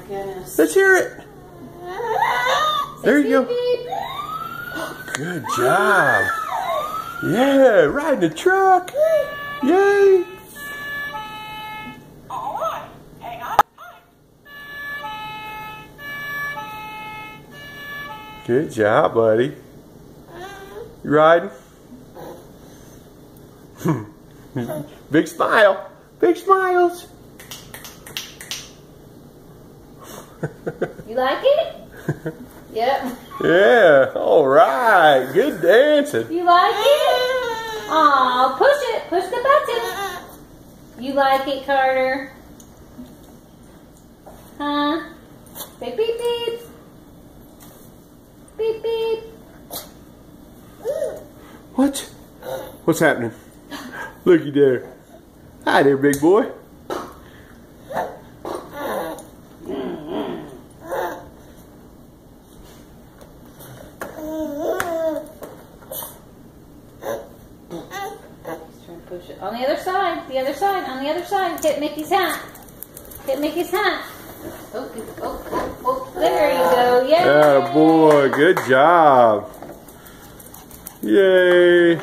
goodness. Let's hear it. There you go. Good job. Yeah, riding the truck. Yay. All right. Hang on. Good job, buddy. You riding? Big smile. Big smiles. You like it? Yep. Yeah, all right. Good dancing. You like it? Aw, push it. Push the button. You like it, Carter? Huh? Beep, beep, beep. Beep, beep. What? What's happening? Looky there. Hi there, big boy. Push it. On the other side, on the other side. Hit Mickey's hat. Hit Mickey's hat. Oh, there you go. Yay! Yeah, boy, good job. Yay.